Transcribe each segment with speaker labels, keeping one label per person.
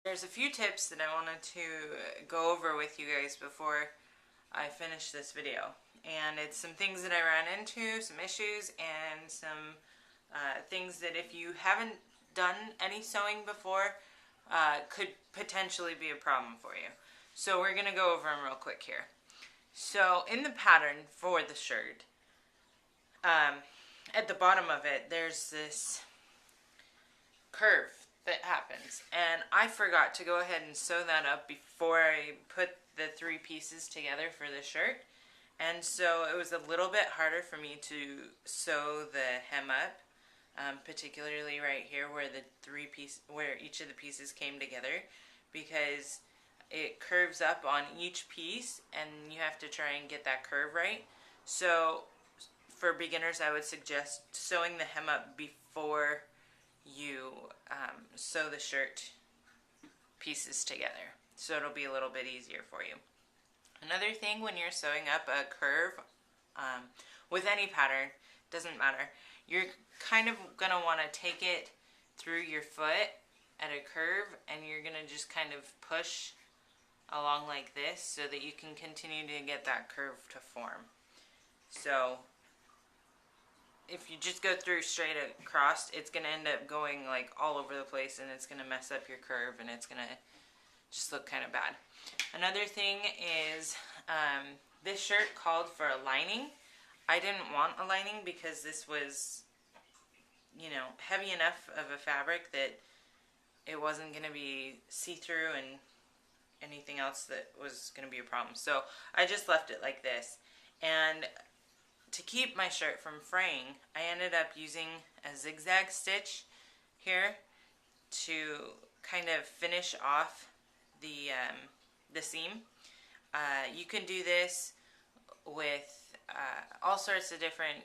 Speaker 1: There's a few tips that I wanted to go over with you guys before I finish this video. And it's some things that I ran into, some issues, and some things that if you haven't done any sewing before, could potentially be a problem for you. So we're going to go over them real quick here. So in the pattern for the shirt, at the bottom of it, there's this curve that happens, and I forgot to go ahead and sew that up before I put the three pieces together for the shirt, and so it was a little bit harder for me to sew the hem up, particularly right here where each of the pieces came together, because it curves up on each piece and you have to try and get that curve right. So for beginners, I would suggest sewing the hem up before you sew the shirt pieces together, so it'll be a little bit easier for you. Another thing when you're sewing up a curve with any pattern, doesn't matter, you're kind of going to want to take it through your foot at a curve, and you're going to just kind of push along like this so that you can continue to get that curve to form. So if you just go through straight across, it's going to end up going like all over the place, and it's going to mess up your curve, and it's going to just look kind of bad. Another thing is this shirt called for a lining. I didn't want a lining because this was, you know, heavy enough of a fabric that it wasn't going to be see-through and anything else that was going to be a problem. So I just left it like this. And to keep my shirt from fraying, I ended up using a zigzag stitch here to kind of finish off the seam. You can do this with all sorts of different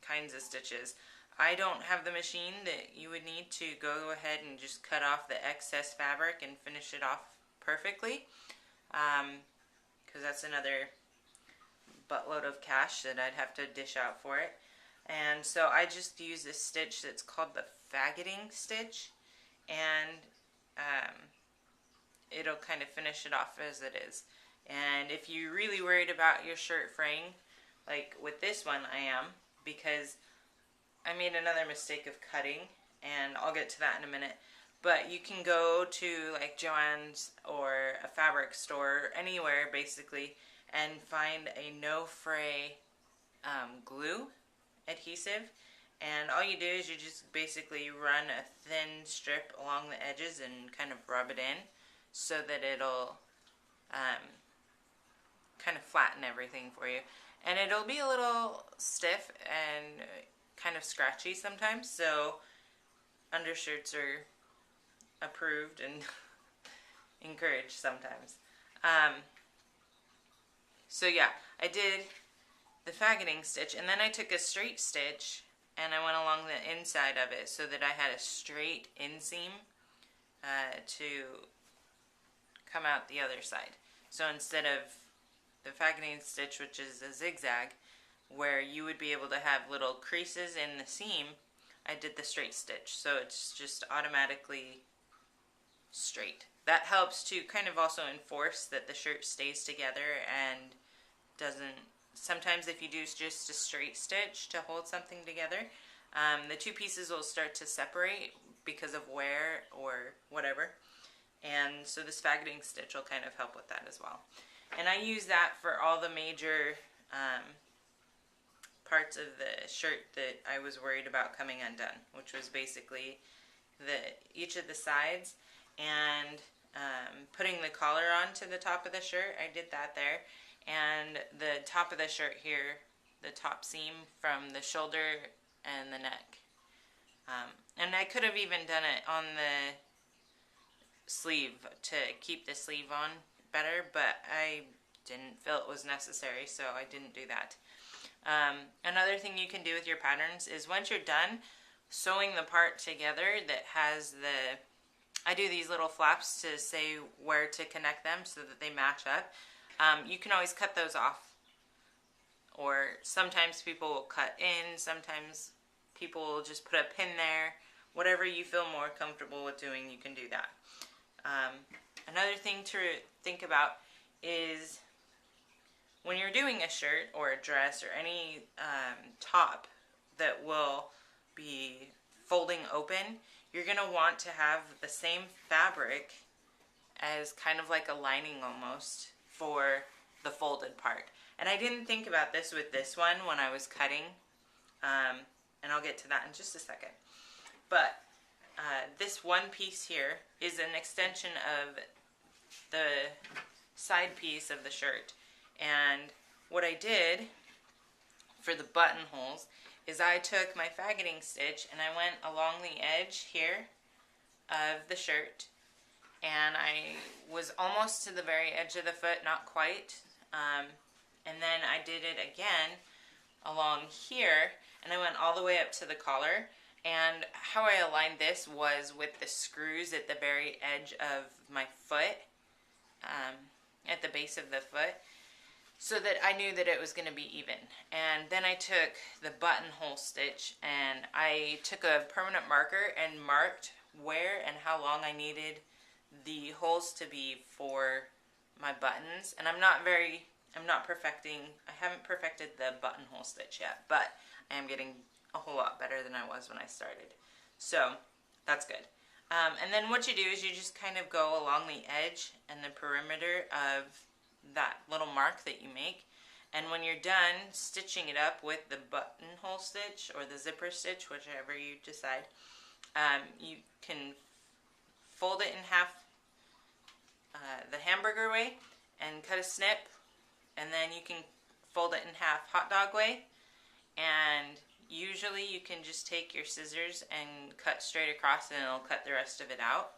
Speaker 1: kinds of stitches. I don't have the machine that you would need to go ahead and just cut off the excess fabric and finish it off perfectly, because that's another buttload of cash that I'd have to dish out for it. And so I just use this stitch that's called the faggoting stitch, and it'll kind of finish it off as it is. And if you're really worried about your shirt fraying, like with this one I am, because I made another mistake of cutting, and I'll get to that in a minute. But you can go to like Joann's or a fabric store, anywhere basically, and find a no fray glue adhesive, and all you do is you just basically run a thin strip along the edges and kind of rub it in so that it'll kind of flatten everything for you. And it'll be a little stiff and kind of scratchy sometimes, so undershirts are approved and encouraged sometimes. So yeah, I did the faggoting stitch, and then I took a straight stitch and I went along the inside of it so that I had a straight inseam to come out the other side. So instead of the faggoting stitch, which is a zigzag, where you would be able to have little creases in the seam, I did the straight stitch, so it's just automatically straight. That helps to kind of also enforce that the shirt stays together and doesn't, sometimes if you do just a straight stitch to hold something together, the two pieces will start to separate because of wear or whatever. And so this faggoting stitch will kind of help with that as well. And I use that for all the major parts of the shirt that I was worried about coming undone, which was basically each of the sides and putting the collar on to the top of the shirt. I did that there, and the top of the shirt here, the top seam from the shoulder and the neck. And I could have even done it on the sleeve to keep the sleeve on better, but I didn't feel it was necessary, so I didn't do that. Another thing you can do with your patterns is once you're done sewing the part together that has I do these little flaps to say where to connect them so that they match up. You can always cut those off, or sometimes people will cut in, sometimes people will just put a pin there, whatever you feel more comfortable with doing, you can do that. Another thing to think about is when you're doing a shirt or a dress or any top that will be folding open, you're going to want to have the same fabric as kind of like a lining almost for the folded part. And I didn't think about this with this one when I was cutting, and I'll get to that in just a second. But this one piece here is an extension of the side piece of the shirt. And what I did for the buttonholes is I took my faggoting stitch and I went along the edge here of the shirt, and I was almost to the very edge of the foot, not quite, and then I did it again along here, and I went all the way up to the collar. And how I aligned this was with the screws at the very edge of my foot, at the base of the foot, so that I knew that it was going to be even. And then I took the buttonhole stitch and I took a permanent marker and marked where and how long I needed the holes to be for my buttons. And I haven't perfected the buttonhole stitch yet, but I am getting a whole lot better than I was when I started. So that's good. And then what you do is you just kind of go along the edge and the perimeter of that little mark that you make. And when you're done stitching it up with the buttonhole stitch or the zipper stitch, whichever you decide, you can fold it in half the hamburger way and cut a snip, and then you can fold it in half hot dog way, and usually you can just take your scissors and cut straight across and it'll cut the rest of it out.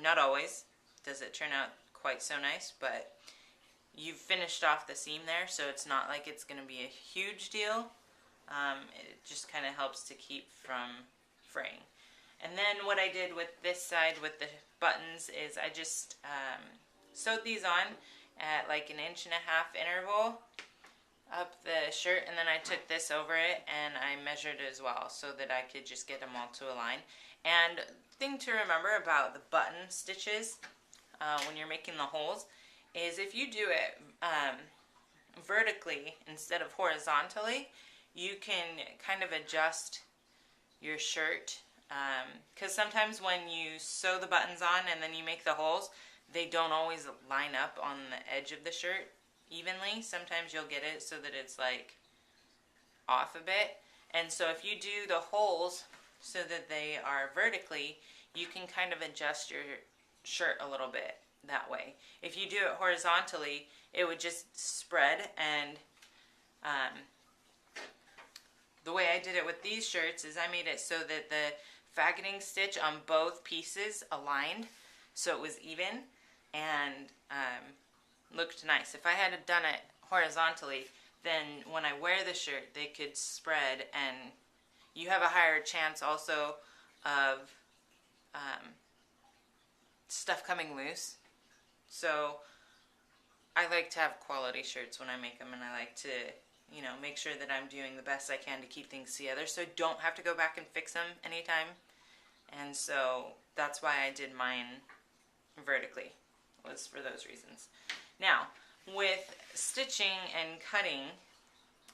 Speaker 1: Not always does it turn out quite so nice, but you've finished off the seam there, so it's not like it's going to be a huge deal. It just kind of helps to keep from fraying. And then what I did with this side with the buttons is I just sewed these on at like 1.5 inch interval up the shirt, and then I took this over it and I measured as well so that I could just get them all to align. And thing to remember about the button stitches when you're making the holes is if you do it vertically instead of horizontally, you can kind of adjust your shirt, because sometimes when you sew the buttons on and then you make the holes, they don't always line up on the edge of the shirt evenly. Sometimes you'll get it so that it's like off a bit. And so if you do the holes so that they are vertically, you can kind of adjust your shirt a little bit that way. If you do it horizontally, it would just spread. And the way I did it with these shirts is I made it so that the faggoting stitch on both pieces aligned so it was even and looked nice. If I had done it horizontally, then when I wear the shirt, they could spread, and you have a higher chance also of stuff coming loose. So I like to have quality shirts when I make them, and I like to, you know, make sure that I'm doing the best I can to keep things together so I don't have to go back and fix them anytime. And so that's why I did mine vertically, was for those reasons. Now, with stitching and cutting,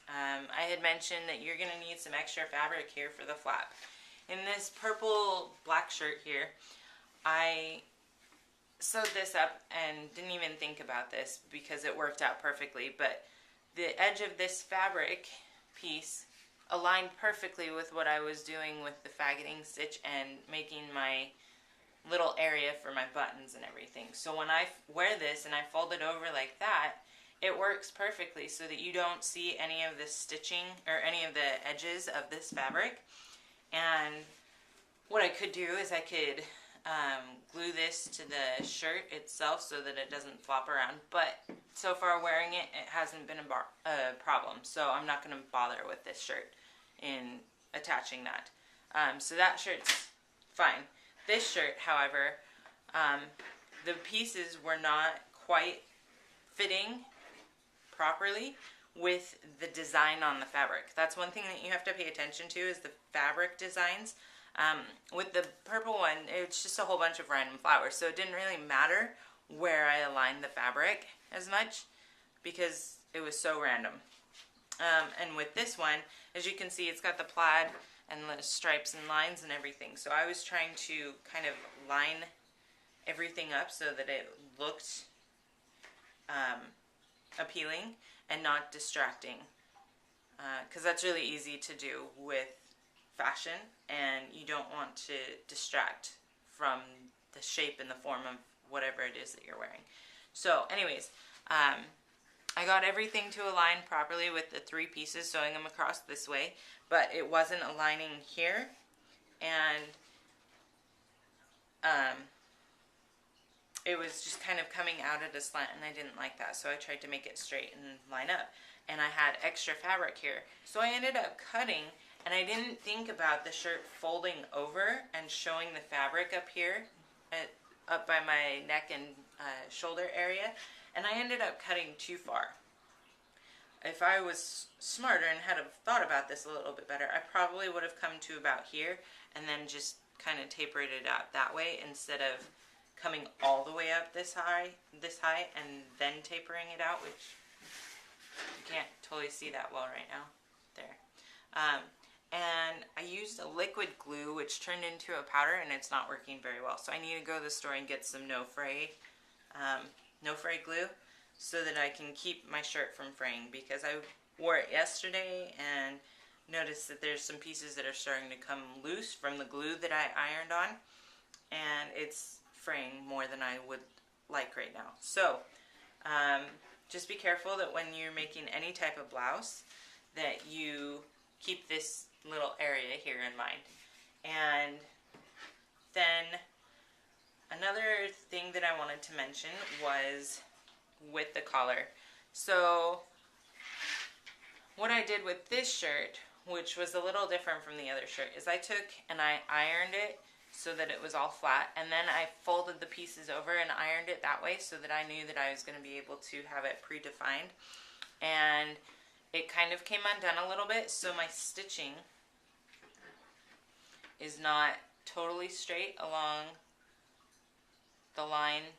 Speaker 1: I had mentioned that you're going to need some extra fabric here for the flap. In this purple black shirt here, I sewed this up and didn't even think about this because it worked out perfectly, but the edge of this fabric piece aligned perfectly with what I was doing with the faggoting stitch and making my little area for my buttons and everything. So when I wear this and I fold it over like that, it works perfectly so that you don't see any of the stitching or any of the edges of this fabric. And what I could do is I could glue this to the shirt itself so that it doesn't flop around, but so far wearing it, it hasn't been a problem, so I'm not going to bother with this shirt in attaching that. So that shirt's fine. This shirt, however, the pieces were not quite fitting properly with the design on the fabric. That's one thing that you have to pay attention to, is the fabric designs With the purple one, it's just a whole bunch of random flowers, so it didn't really matter where I aligned the fabric as much because it was so random. And with this one, as you can see, it's got the plaid and the stripes and lines and everything. So I was trying to kind of line everything up so that it looked appealing and not distracting. Because that's really easy to do with fashion, and you don't want to distract from the shape and the form of whatever it is that you're wearing. So anyways, I got everything to align properly with the 3 pieces, sewing them across this way, but it wasn't aligning here, and it was just kind of coming out at a slant, and I didn't like that, so I tried to make it straight and line up. And I had extra fabric here, so I ended up cutting, and I didn't think about the shirt folding over and showing the fabric up here, up by my neck and shoulder area, and I ended up cutting too far. If I was smarter and had thought about this a little bit better, I probably would have come to about here and then just kind of tapered it out that way instead of coming all the way up this high, and then tapering it out, which you can't totally see that well right now. There. And I used a liquid glue, which turned into a powder, and it's not working very well. So I need to go to the store and get some no fray glue so that I can keep my shirt from fraying, because I wore it yesterday and noticed that there's some pieces that are starting to come loose from the glue that I ironed on, and it's fraying more than I would like right now. So just be careful that when you're making any type of blouse that you keep this little area here in mind. And then another thing that I wanted to mention was with the collar. So what I did with this shirt, which was a little different from the other shirt, is I took and I ironed it so that it was all flat, and then I folded the pieces over and ironed it that way so that I knew that I was going to be able to have it predefined. And it kind of came undone a little bit, so my stitching is not totally straight along the line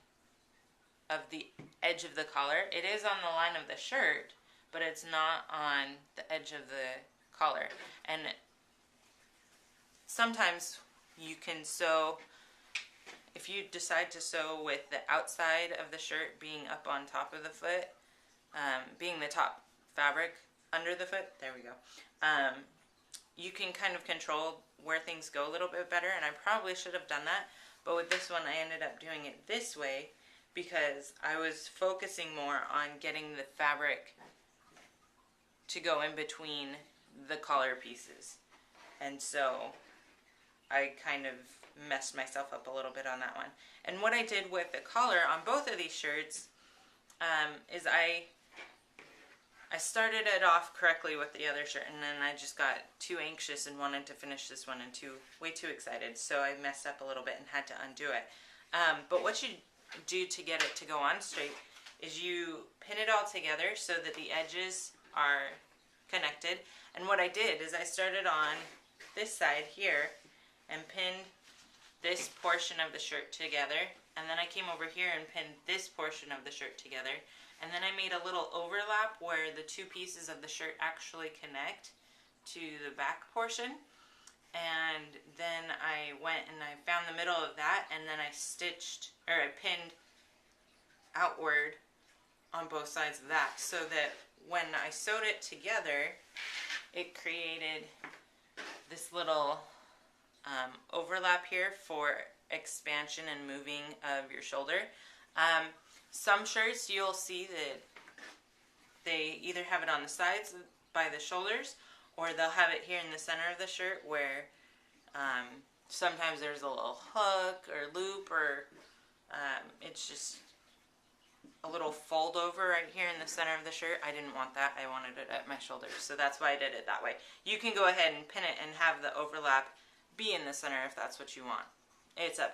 Speaker 1: of the edge of the collar. It is on the line of the shirt, but it's not on the edge of the collar. And sometimes you can sew, if you decide to sew with the outside of the shirt being up on top of the foot, being the top fabric under the foot, there we go, you can kind of control where things go a little bit better, and I probably should have done that, but with this one I ended up doing it this way because I was focusing more on getting the fabric to go in between the collar pieces, and so I kind of messed myself up a little bit on that one. And what I did with the collar on both of these shirts is I started it off correctly with the other shirt, and then I just got too anxious and wanted to finish this one and way too excited, so I messed up a little bit and had to undo it. But what you do to get it to go on straight is you pin it all together so that the edges are connected. And what I did is I started on this side here and pinned this portion of the shirt together, and then I came over here and pinned this portion of the shirt together, and then I made a little overlap where the 2 pieces of the shirt actually connect to the back portion, and then I went and I found the middle of that, and then I pinned outward on both sides of that, so that when I sewed it together, it created this little overlap here for expansion and moving of your shoulder. Some shirts you'll see that they either have it on the sides by the shoulders, or they'll have it here in the center of the shirt where sometimes there's a little hook or loop, or it's just a little fold over right here in the center of the shirt. I didn't want that. I wanted it at my shoulders, so that's why I did it that way. You can go ahead and pin it and have the overlap be in the center if that's what you want. It's up to you.